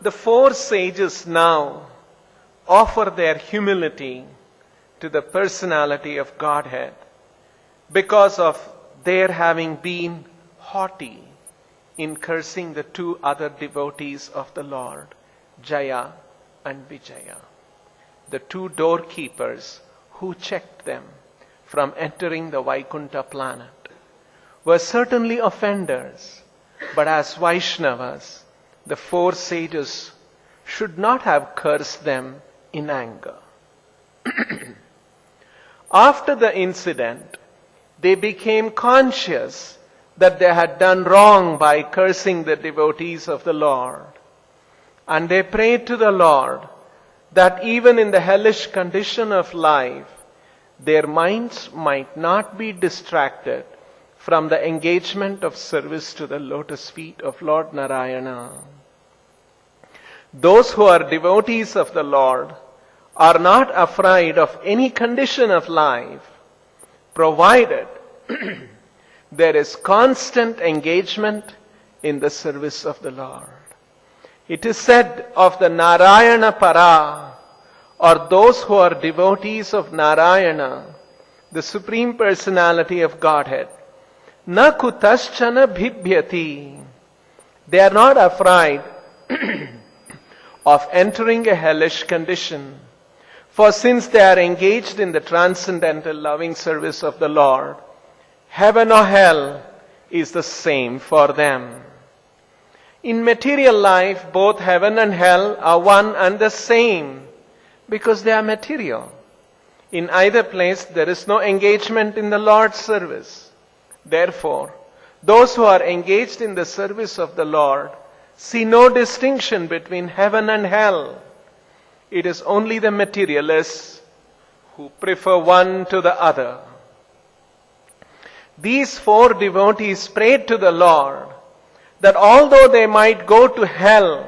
The four sages now offer their humility to the personality of Godhead because of their having been haughty in cursing the two other devotees of the Lord, Jaya and Vijaya, the two doorkeepers who checked them from entering the Vaikuntha planet, were certainly offenders, but as Vaishnavas, the four sages should not have cursed them in anger. After the incident, they became conscious that they had done wrong by cursing the devotees of the Lord. And they prayed to the Lord that even in the hellish condition of life, their minds might not be distracted from the engagement of service to the lotus feet of Lord Narayana. Those who are devotees of the Lord are not afraid of any condition of life, provided there is constant engagement in the service of the Lord. It is said of the Narayana Para, or those who are devotees of Narayana, the Supreme Personality of Godhead, Na kutaschana bhibhyati. They are not afraid of entering a hellish condition. For since they are engaged in the transcendental loving service of the Lord, heaven or hell is the same for them. In material life, both heaven and hell are one and the same because they are material. In either place, there is no engagement in the Lord's service. Therefore, those who are engaged in the service of the Lord see no distinction between heaven and hell. It is only the materialists who prefer one to the other. These four devotees prayed to the Lord that although they might go to hell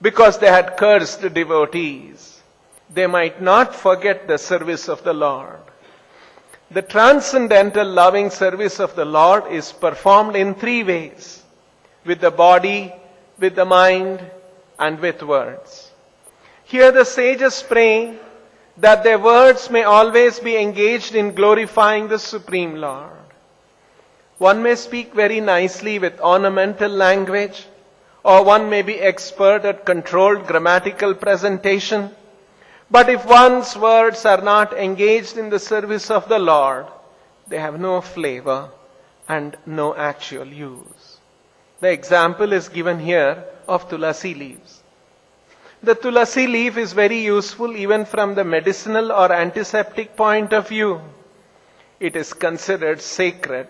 because they had cursed the devotees, they might not forget the service of the Lord. The transcendental loving service of the Lord is performed in three ways: with the body, with the mind, and with words. Here the sages pray that their words may always be engaged in glorifying the Supreme Lord. One may speak very nicely with ornamental language, or one may be expert at controlled grammatical presentation. But if one's words are not engaged in the service of the Lord, they have no flavor and no actual use. The example is given here of tulasi leaves. The tulasi leaf is very useful even from the medicinal or antiseptic point of view. It is considered sacred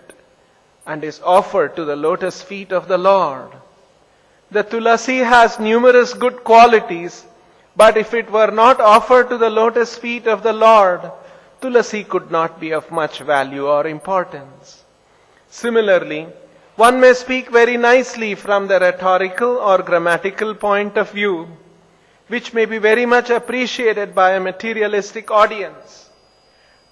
and is offered to the lotus feet of the Lord. The tulasi has numerous good qualities, but if it were not offered to the lotus feet of the Lord, tulasi could not be of much value or importance. Similarly, one may speak very nicely from the rhetorical or grammatical point of view, which may be very much appreciated by a materialistic audience.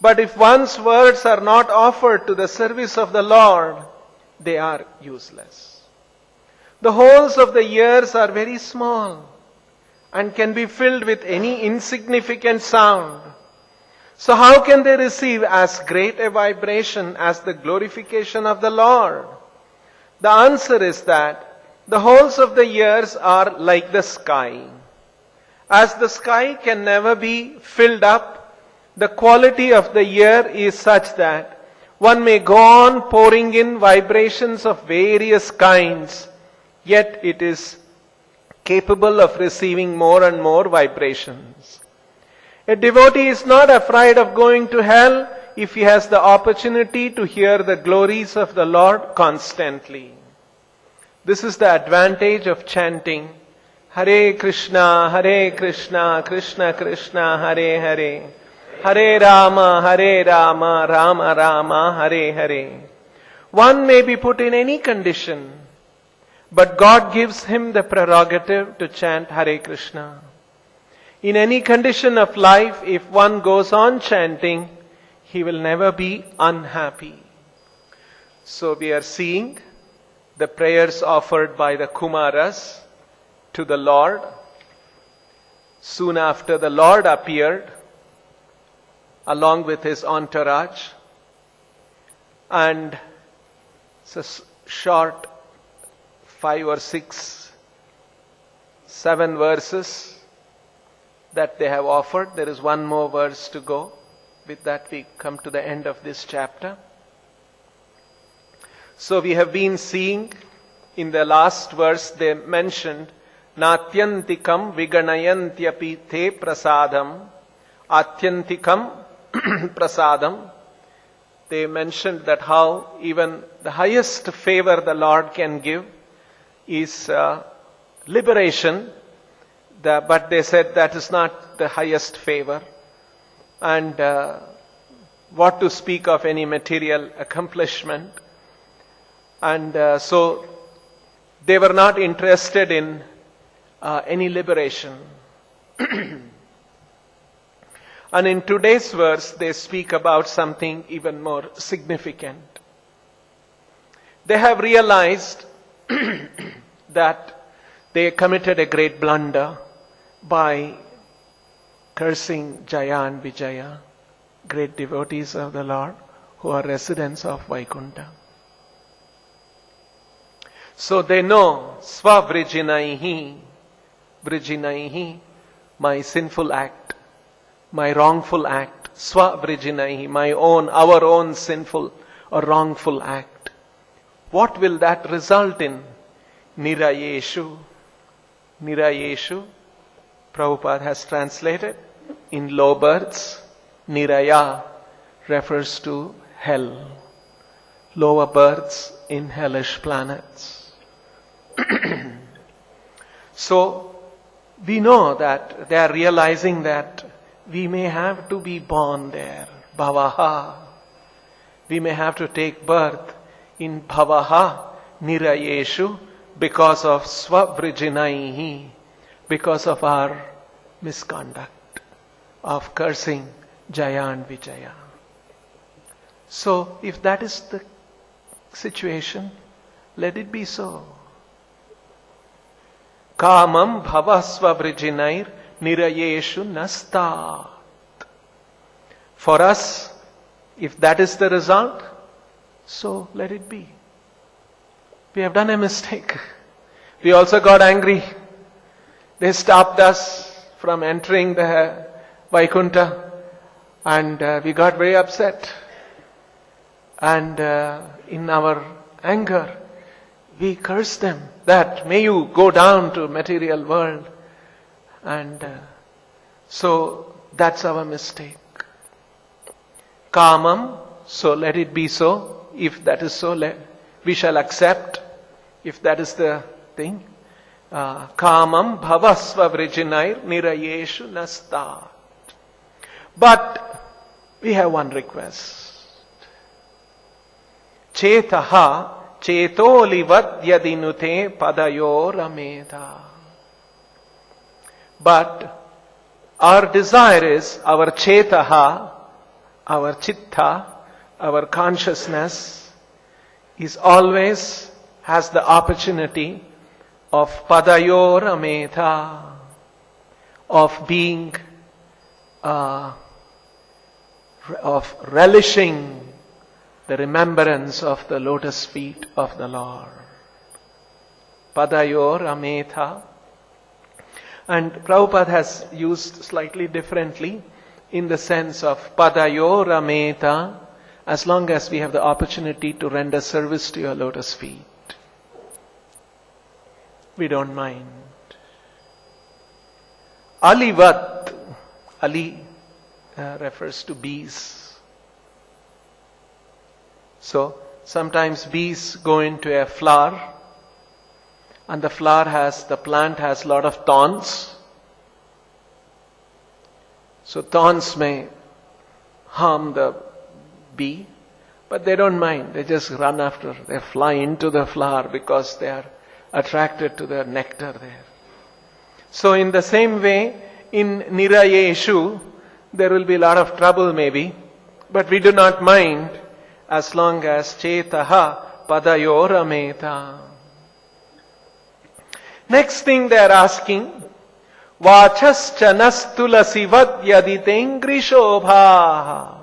But if one's words are not offered to the service of the Lord, they are useless. The holes of the ears are very small and can be filled with any insignificant sound. So how can they receive as great a vibration as the glorification of the Lord? The answer is that the holes of the ears are like the sky. As the sky can never be filled up, the quality of the ear is such that one may go on pouring in vibrations of various kinds, yet it is capable of receiving more and more vibrations. A devotee is not afraid of going to hell if he has the opportunity to hear the glories of the Lord constantly. This is the advantage of chanting Hare Krishna, Krishna Krishna, Hare Hare, Hare Rama, Rama Rama, Hare Hare. One may be put in any condition, but God gives him the prerogative to chant Hare Krishna. In any condition of life, if one goes on chanting, he will never be unhappy. So we are seeing the prayers offered by the Kumaras to the Lord. Soon after, the Lord appeared along with his entourage, and it's a short 5 or 6, 7 verses that they have offered. There is one more verse to go. With that we come to the end of this chapter. So we have been seeing in the last verse they mentioned Natyantikam viganayantyapi te prasadam Atyantikam prasadam. They mentioned that how even the highest favor the Lord can give is liberation. But they said that is not the highest favor. And what to speak of any material accomplishment. And so they were not interested in any liberation. And in today's verse, they speak about something even more significant. They have realized that they committed a great blunder by cursing Jaya and Vijaya, great devotees of the Lord who are residents of Vaikuntha. So they know Svavrijinaihi, Vrijinaihi, my sinful act, my wrongful act, Svavrijinaihi, our own sinful or wrongful act. What will that result in? Nirayeshu. Nirayeshu, Prabhupada has translated, in low births. Niraya refers to hell. Lower births in hellish planets. So, we know that they are realizing that we may have to be born there. Bhavaha. We may have to take birth in Bhavaha, Nirayeshu, because of Svavrijinaihi, because of our misconduct of cursing Jaya and Vijaya. So, if that is the situation, let it be so. Kamam bhavasva vrijinair nirayeshu nastat. For us, if that is the result, so let it be. We have done a mistake. We also got angry. They stopped us from entering the Vaikuntha, and we got very upset. And in our anger, we cursed them that may you go down to material world. And so that's our mistake. Kamam, so let it be so. If that is so, we shall accept. If that is the thing. Kamam bhavasva vrijinair nirayeshu nastat. But we have one request. Chetaha chetolivad yadinute padayor ameta. But our desire is, our chetaha, our chitta, our consciousness is always has the opportunity of padayor ameta, of being, of relishing the remembrance of the lotus feet of the Lord. Padayor ameta. And Prabhupada has used slightly differently in the sense of padayor ameta, as long as we have the opportunity to render service to your lotus feet. We don't mind. Alivat, Ali refers to bees. So, sometimes bees go into a flower, and the plant has a lot of thorns. So thorns may harm the bee, but they don't mind. They just run after, they fly into the flower because they are attracted to the nectar there. So in the same way, in Nirayeshu, there will be a lot of trouble maybe, but we do not mind as long as Chetaha Padayor Ameta. Next thing they are asking, Vachascha nastulasivat yaditengri shobha.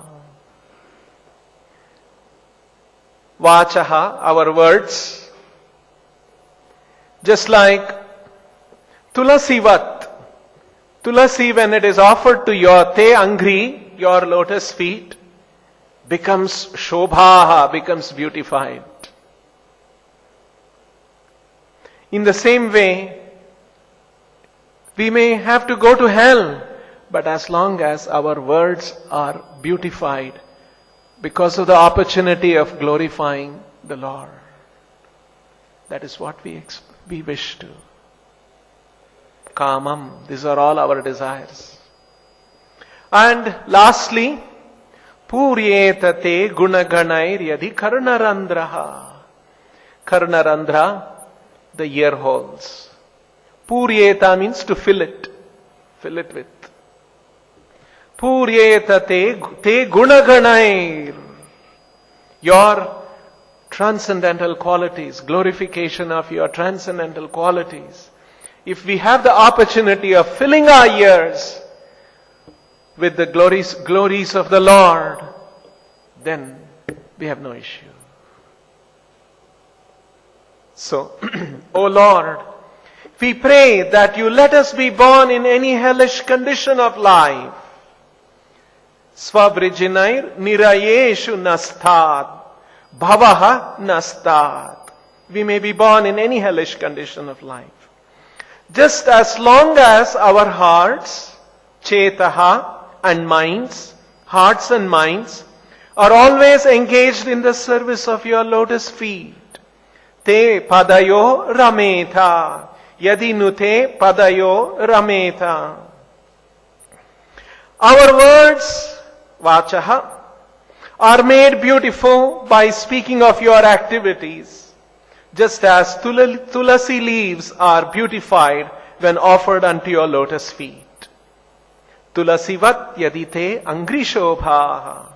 Vachaha, our words, just like tulasivat. Tulasi, when it is offered to your te angri, your lotus feet, becomes shobha, becomes beautified. In the same way, we may have to go to hell, but as long as our words are beautified because of the opportunity of glorifying the Lord, that is what we wish to. Kamam, these are all our desires. And lastly, Puryetate gunaganair yadi karnarandraha. Karnarandra, the ear holes. Puryeta means to fill it with. Puryetate te gunaganair. Your transcendental qualities, glorification of your transcendental qualities. If we have the opportunity of filling our ears with the glories of the Lord, then we have no issue. So, O Lord, we pray that you let us be born in any hellish condition of life. Svabrijinair nirayeshu nastat, bhavaha nastat. We may be born in any hellish condition of life. Just as long as our hearts, chetaha, and minds, hearts and minds, are always engaged in the service of your lotus feet. Te padayo rameta. Yadi nute padayo rameta. Our words, vachaha, are made beautiful by speaking of your activities, just as tulasi leaves are beautified when offered unto your lotus feet. Tulasivat yadite angrishobha.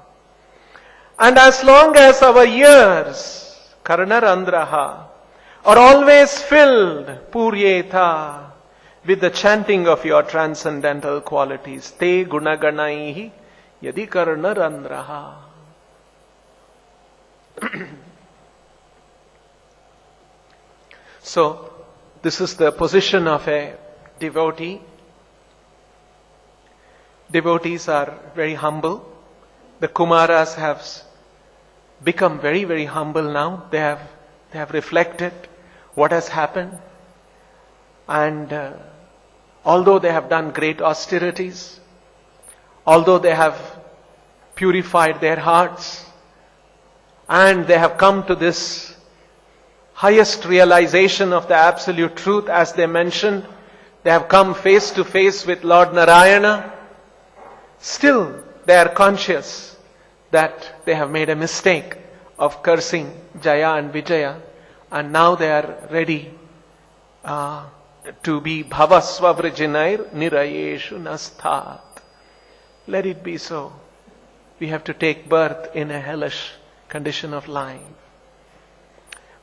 And as long as our ears, karnarandraha, are always filled, puryeta, with the chanting of your transcendental qualities, te gunaganaihi yadi karnarandraha. So, this is the position of a devotee. Devotees are very humble. The Kumaras have become very, very humble now. They have reflected what has happened. And although they have done great austerities, although they have purified their hearts, and they have come to this highest realization of the absolute truth, as they mentioned, they have come face to face with Lord Narayana. Still, they are conscious that they have made a mistake of cursing Jaya and Vijaya, and now they are ready to be bhavasva vrijinair nirayeshu nasthat. Let it be so. We have to take birth in a hellish condition of life.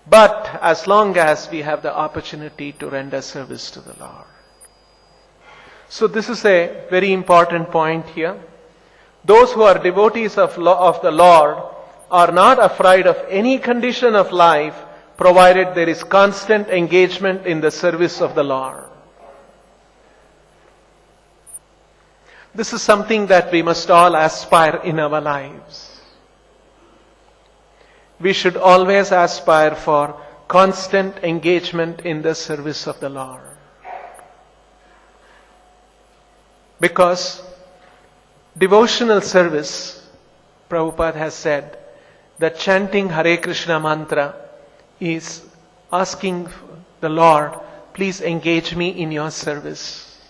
But as long as we have the opportunity to render service to the Lord. So this is a very important point here. Those who are devotees of the Lord are not afraid of any condition of life, provided there is constant engagement in the service of the Lord. This is something that we must all aspire in our lives. We should always aspire for constant engagement in the service of the Lord. Because devotional service, Prabhupada has said, that chanting Hare Krishna mantra is asking the Lord, please engage me in your service.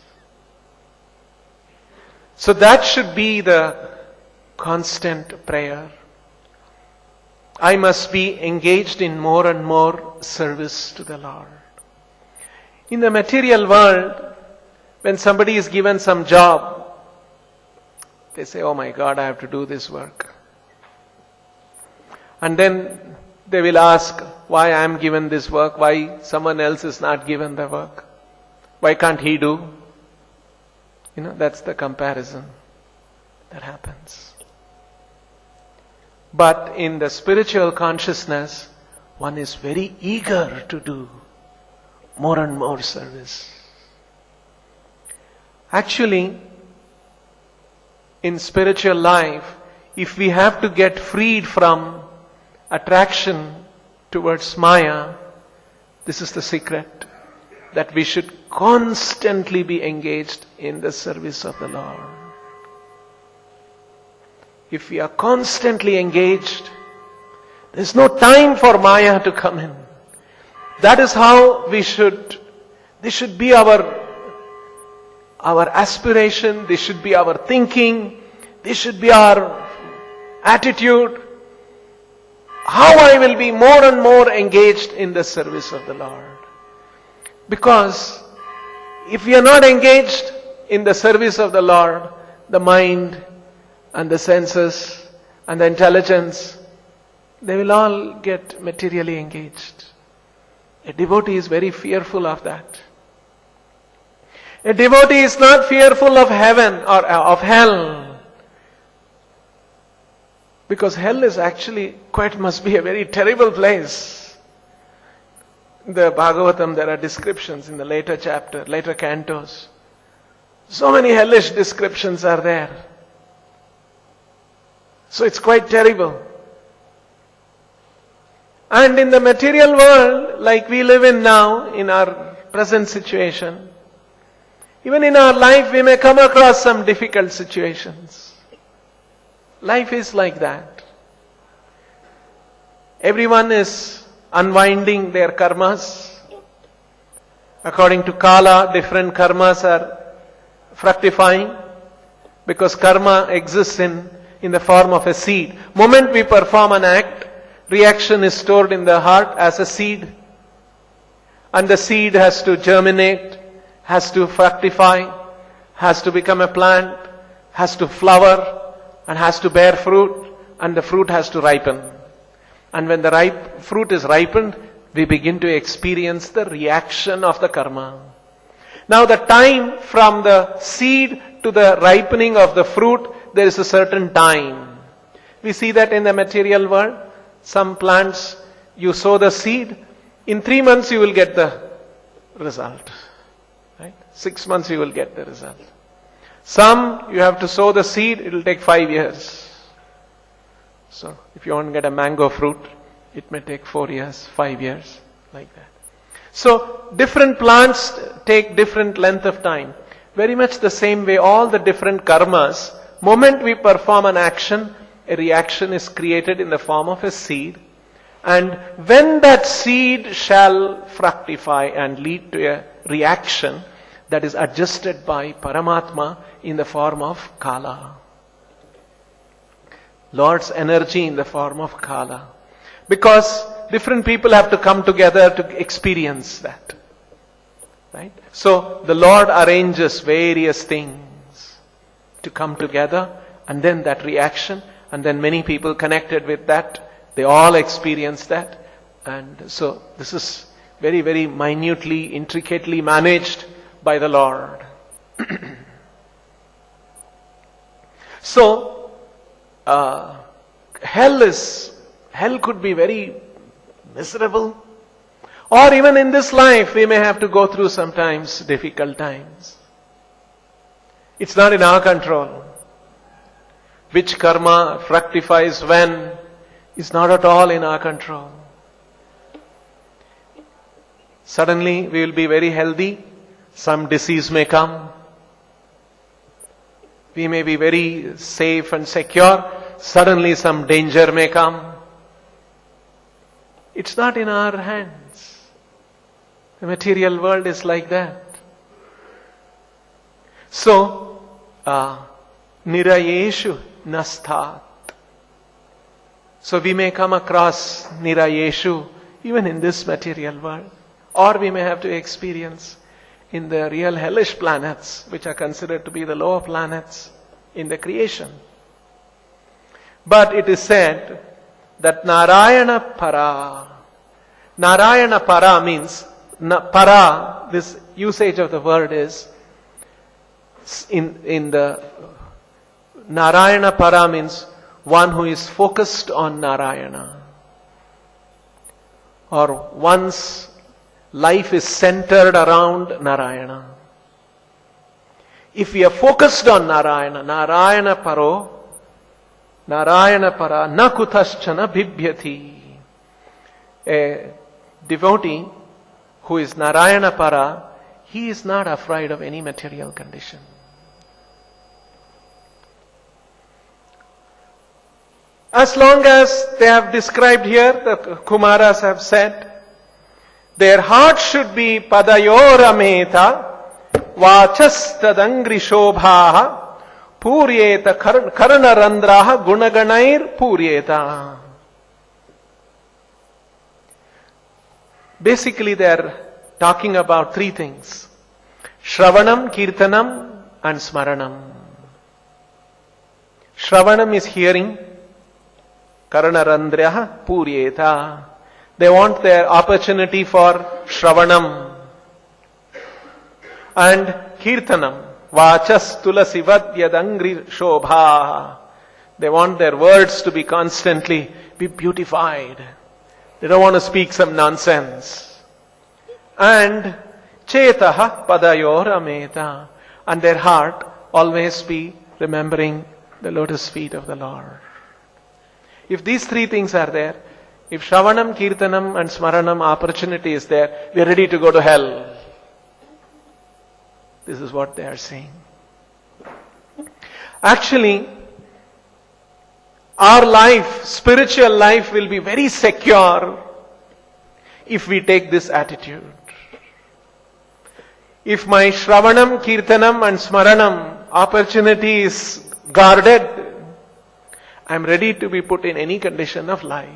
So that should be the constant prayer. I must be engaged in more and more service to the Lord. In the material world, when somebody is given some job, they say, oh my God, I have to do this work. And then they will ask why I am given this work, why someone else is not given the work. Why can't he do? That's the comparison that happens. But in the spiritual consciousness, one is very eager to do more and more service. Actually, in spiritual life, if we have to get freed from attraction towards Maya, this is the secret, that we should constantly be engaged in the service of the Lord. If we are constantly engaged, there's no time for Maya to come in. That is how this should be our aspiration, this should be our thinking, this should be our attitude. How I will be more and more engaged in the service of the Lord. Because if we are not engaged in the service of the Lord, the mind and the senses and the intelligence, they will all get materially engaged. A devotee is very fearful of that. A devotee is not fearful of heaven or of hell. Because hell is actually must be a very terrible place. In the Bhagavatam, there are descriptions in the later cantos. So many hellish descriptions are there. So it's quite terrible. And in the material world, like we live in now, in our present situation, even in our life we may come across some difficult situations. Life is like that. Everyone is unwinding their karmas. According to Kala, different karmas are fructifying, because karma exists in the form of a seed. Moment we perform an act, reaction is stored in the heart as a seed. And the seed has to germinate, has to fructify, has to become a plant, has to flower, and has to bear fruit, and the fruit has to ripen. And when the fruit is ripened, we begin to experience the reaction of the karma. Now the time from the seed to the ripening of the fruit, there is a certain time. We see that in the material world. Some plants, you sow the seed, in 3 months you will get the result. Right? 6 months you will get the result. Some, you have to sow the seed, it will take 5 years. So, if you want to get a mango fruit, it may take 4 years, 5 years, like that. So, different plants take different length of time. Very much the same way, all the different karmas, moment we perform an action, a reaction is created in the form of a seed. And when that seed shall fructify and lead to a reaction, that is adjusted by Paramatma in the form of Kala. Lord's energy in the form of Kala. Because different people have to come together to experience that. Right? So the Lord arranges various things to come together, and then that reaction, and then many people connected with that, they all experience that. And so this is very, very minutely, intricately managed by the Lord. So, hell could be very miserable. Or even in this life, we may have to go through sometimes difficult times. It's not in our control. Which karma fructifies when is not at all in our control. Suddenly we will be very healthy. Some disease may come. We may be very safe and secure. Suddenly some danger may come. It's not in our hands. The material world is like that. So, nirayeshu nasthat. So we may come across nirayeshu even in this material world. Or we may have to experience in the real hellish planets, which are considered to be the lower planets in the creation. But it is said that Narayana Para means para this usage of the word is, in the Narayana Para means one who is focused on Narayana, or one's life is centered around Narayana. If we are focused on Narayana, Narayana Para, na kutaschana bibhyati. A devotee who is Narayana Para, he is not afraid of any material condition. As long as they have described here, the Kumaras have said, their heart should be padayorameta, vachastadangri shobhaha, puryeta karanarandraha gunaganair puryeta. Basically, they are talking about three things: Shravanam, Kirtanam, and Smaranam. Shravanam is hearing. Karanarandraha puryeta. They want their opportunity for Shravanam. And Kirtanam. Vachas tulasivadyadangri shobha. They want their words to be constantly beautified. They don't want to speak some nonsense. And Chetaha padayorameta. And their heart always be remembering the lotus feet of the Lord. If these three things are there, if Shravanam, Kirtanam and Smaranam opportunity is there, we are ready to go to hell. This is what they are saying. Actually, our life, spiritual life will be very secure if we take this attitude. If my Shravanam, Kirtanam and Smaranam opportunity is guarded, I am ready to be put in any condition of life.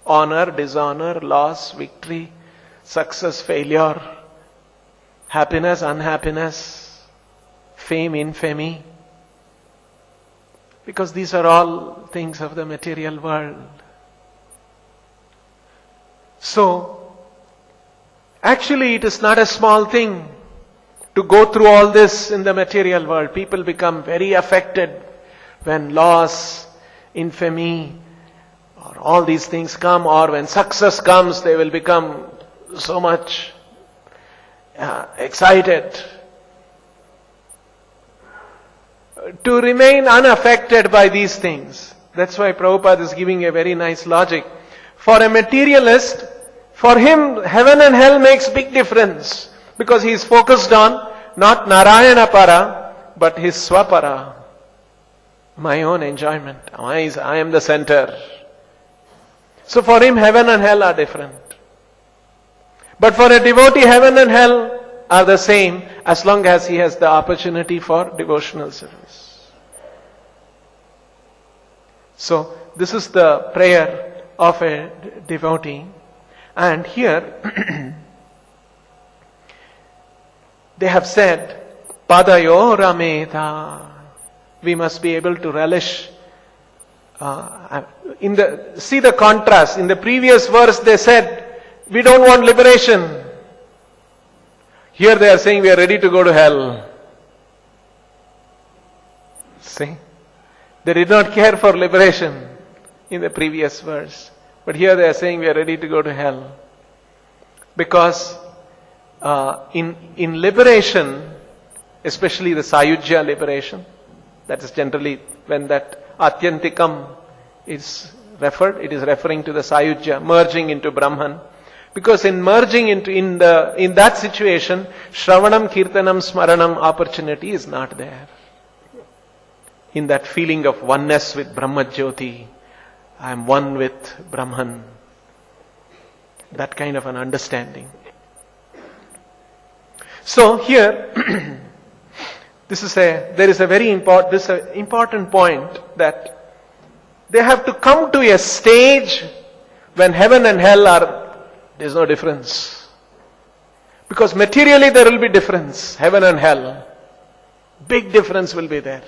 Honor, dishonor, loss, victory, success, failure, happiness, unhappiness, fame, infamy. Because these are all things of the material world. So, actually it is not a small thing to go through all this in the material world. People become very affected when loss, infamy, or all these things come, or when success comes, they will become so much excited. To remain unaffected by these things. That's why Prabhupada is giving a very nice logic. For a materialist, for him, heaven and hell makes big difference. Because he is focused on not Narayana Para, but his Swapara. My own enjoyment. I am the center. So for him, heaven and hell are different. But for a devotee, heaven and hell are the same as long as he has the opportunity for devotional service. So this is the prayer of a devotee. And here, they have said, Padayorameta. We must be able to relish. See the contrast. In the previous verse they said, we don't want liberation. Here they are saying we are ready to go to hell. See? They did not care for liberation in the previous verse. But here they are saying we are ready to go to hell. Because in liberation, especially the Sayujya liberation, that is generally when that Atyantikam is referred, it is referring to the Sayujya, merging into Brahman. Because in merging in that situation, Shravanam, Kirtanam, Smaranam opportunity is not there. In that feeling of oneness with Brahma Jyoti, I am one with Brahman. That kind of an understanding. So here, there is a very important point that they have to come to a stage when heaven and hell there's no difference. Because materially there will be difference, heaven and hell. Big difference will be there.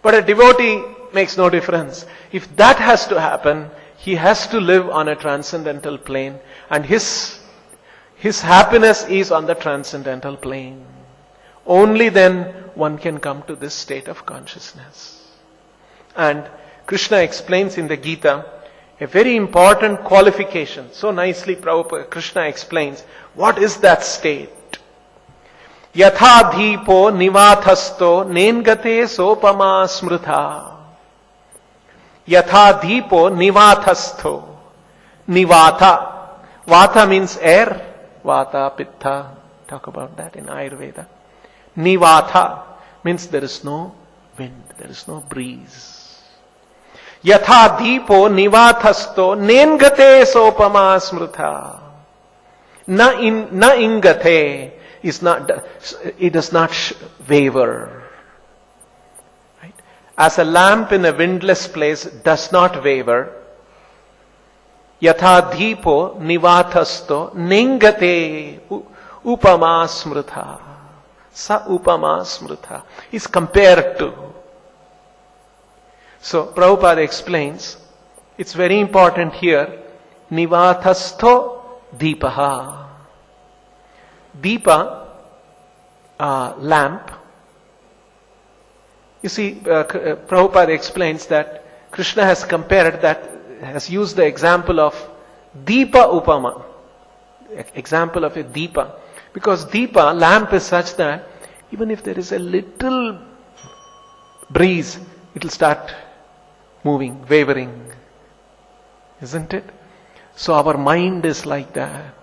But a devotee makes no difference. If that has to happen, he has to live on a transcendental plane, and his his happiness is on the transcendental plane. Only then one can come to this state of consciousness. And Krishna explains in the Gita a very important qualification. So nicely Krishna explains what is that state. Yatha dhipo nivathasto nengate sopama smrutha. Yatha dhipo nivathasto. Nivata. Vata means air. Vata, pitta. Talk about that in Ayurveda. Nivatha means there is no wind, there is no breeze. Yatha deepo nivathasto nengate sopama smrutha. Na ingate is not, it does not waver. Right? As a lamp in a windless place does not waver. Yatha deepo nivathasto nengate upama smrutha. Sa upama smrutha is compared to. So Prabhupada explains, it's very important here, nivathasto deepaha. Deepa, lamp. You see, Prabhupada explains that Krishna has compared that, has used the example of deepa upama. Example of a deepa. Because deepa, lamp, is such that even if there is a little breeze, it will start moving, wavering. Isn't it? So our mind is like that.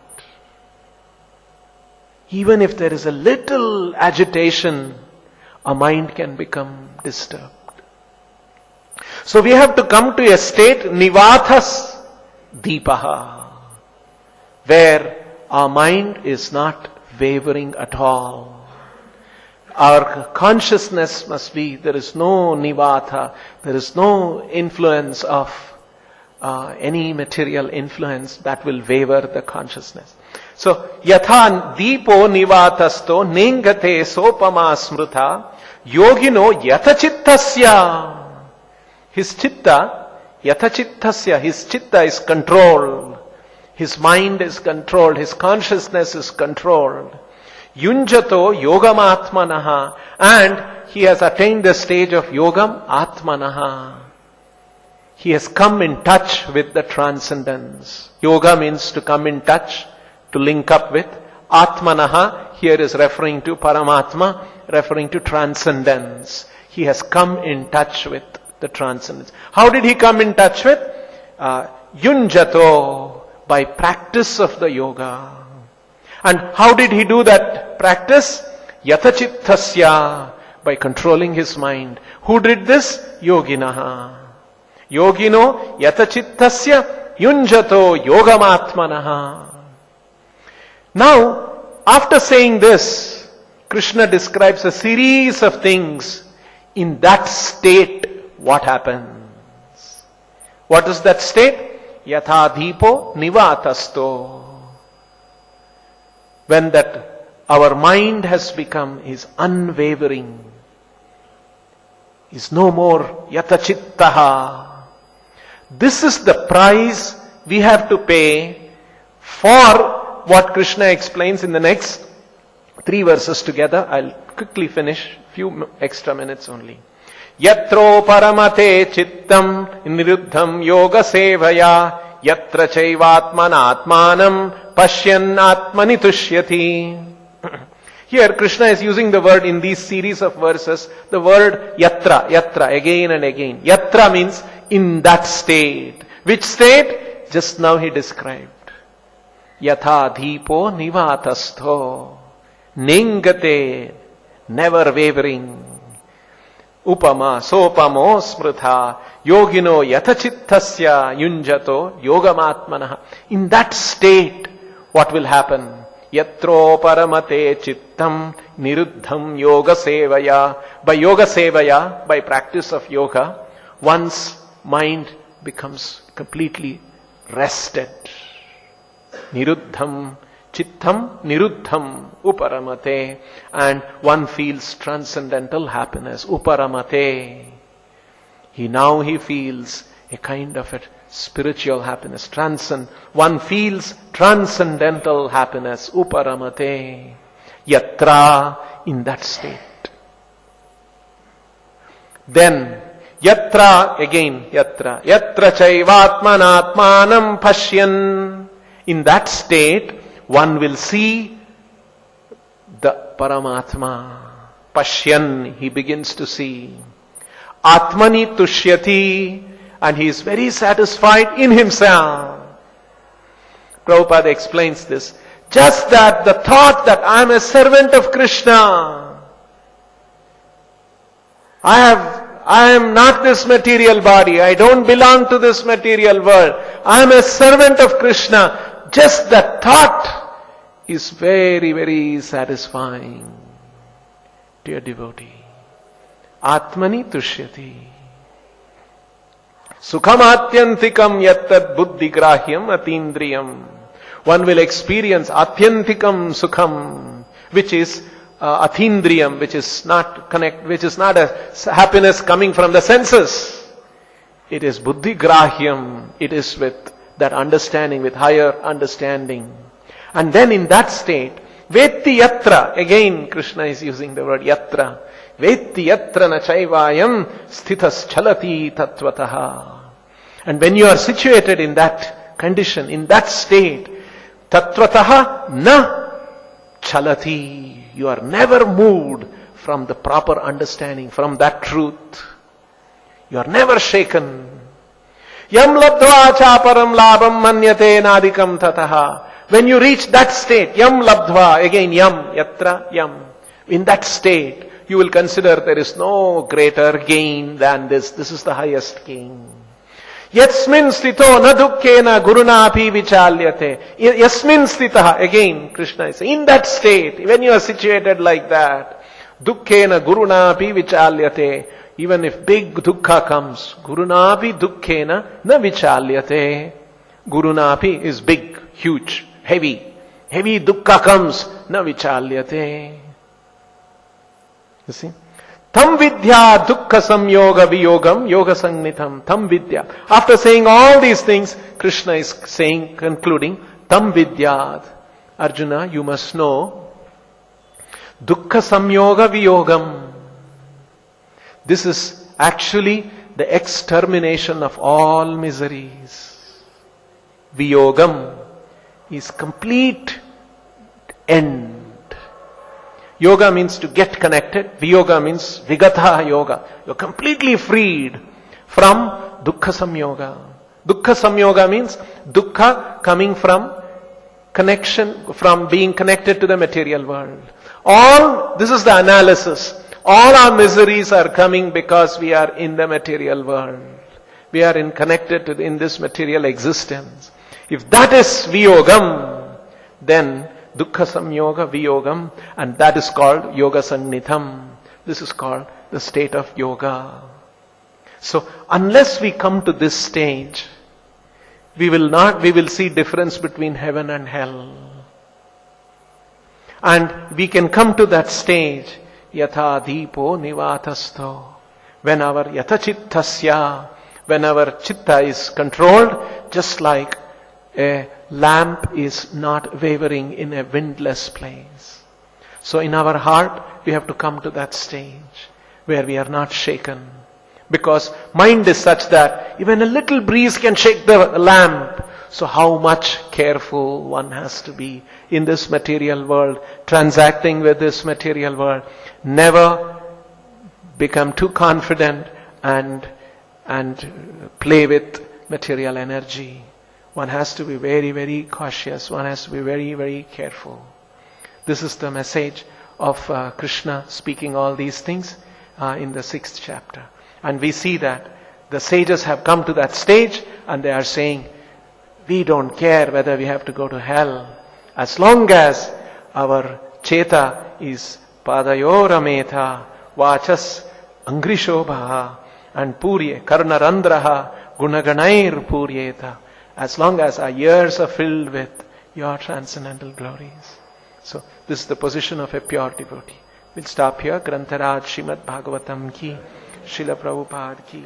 Even if there is a little agitation, our mind can become disturbed. So we have to come to a state, nivathas deepaha, where our mind is not wavering at all. Our consciousness must be, there is no nivatha, there is no influence of any material influence that will waver the consciousness. So, yatha deepo nivatasto nengate sopama smrutha yogino yatachittasya. His chitta, yatachittasya, his chitta is controlled. His mind is controlled. His consciousness is controlled. Yunjato yogamatmanaha. And he has attained the stage of yogam atmanaha. He has come in touch with the transcendence. Yoga means to come in touch, to link up with. Atmanaha here is referring to Paramatma, referring to transcendence. He has come in touch with the transcendence. How did he come in touch with? Yunjato, by practice of the yoga. And how did he do that practice? Yatachittasya, by controlling his mind. Who did this? Yoginaha. Yogino yatachittasya yunjato yogamatmanaha. Now, after saying this, Krishna describes a series of things. In that state, what happens? What is that state? Yatha dhipo nivatasto. When that our mind has become, is unwavering, is no more yatachittaha. This is the price we have to pay for what Krishna explains in the next 3 verses together. I'll quickly finish, few extra minutes only. Yatro paramate chittam niruddham yoga sevaya yatra chaivatmanatmanam pashyan atmani tushyati. Here Krishna is using the word in these series of verses, the word yatra, yatra, again and again. Yatra means in that state. Which state? Just now he described. Yatha dhipo nivatastho. Nengate, never wavering. Upama, sopamo, smrutha, yogino yatachittasya yunjato yogamatmanaha. In that state, what will happen? Yatro paramate chittam niruddham yoga sevaya. By yoga sevaya, by practice of yoga, one's mind becomes completely rested. Niruddham chittam niruddham uparamate. And one feels transcendental happiness. Uparamate. He feels a kind of a spiritual happiness, one feels transcendental happiness, uparamate, yatra, in that state. Then, yatra chaivatmanatmanam pashyan, in that state, one will see the Paramatma. Pashyan, he begins to see. Atmani tushyati, and he is very satisfied in himself. Prabhupada explains this. Just that the thought that I am a servant of Krishna, I am not this material body, I don't belong to this material world, I am a servant of Krishna, just that thought is very, very satisfying to a devotee. Atmani tushyati. Sukham atyantikam yattad buddhigrahyam atindriyam. One will experience atyantikam sukham, which is atindriyam, which is not a happiness coming from the senses. It is buddhigrahyam. It is with that understanding, with higher understanding. And then in that state, vetti yatra, again Krishna is using the word yatra. Vetti yatra na chaivayam sthithas chalati tattvataha. And when you are situated in that condition, in that state, tattvataha na chalati. You are never moved from the proper understanding, from that truth. You are never shaken. Yam labdva chaparam labam manyate nadikam tataha. When you reach that state, yam labdva, again yam, yatra, yam. In that state, you will consider there is no greater gain than this. This is the highest gain. Yasmin stito na dukkena guruna api vichalyate. Yasmin stitaha, again Krishna is saying, in that state, when you are situated like that, dukkena guruna api vichalyate. Even if big dukkha comes, guruna api dukkena na vichalyate. Guruna api is big, huge, heavy. Heavy dukkha comes, na vichalyate. You see? Tam vidya dukkha samyoga viyogam yoga sangnitham. Tam vidya. After saying all these things, Krishna is saying, concluding, tam vidyat. Arjuna, you must know, dukkha samyoga viyogam. This is actually the extermination of all miseries. Viyogam is complete end. Yoga means to get connected. Viyoga means vigata yoga. You're completely freed from dukkha samyoga. Dukkha samyoga means dukkha coming from connection, from being connected to the material world. This is the analysis. All our miseries are coming because we are in the material world. We are connected in this material existence. If that is viyogam, then dukkha samyoga viyogam, and that is called yoga sannitham. This is called the state of yoga. So unless we come to this stage, we will see difference between heaven and hell. And we can come to that stage, yatha deepo nivatasto, when our yatha chittasya, when our chitta is controlled, just like a lamp is not wavering in a windless place. So in our heart, we have to come to that stage where we are not shaken. Because mind is such that even a little breeze can shake the lamp. So how much careful one has to be in this material world, transacting with this material world. Never become too confident and play with material energy. One has to be very, very cautious. One has to be very, very careful. This is the message of Krishna speaking all these things in the 6th chapter. And we see that the sages have come to that stage and they are saying, we don't care whether we have to go to hell. As long as our cheta is padayorametha, vachas angrishobha, and purye, karnarandraha, gunaganair puryeta. As long as our ears are filled with your transcendental glories. So this is the position of a pure devotee. We'll stop here. Grantharaj Srimad Bhagavatam ki, Srila Prabhupada ki.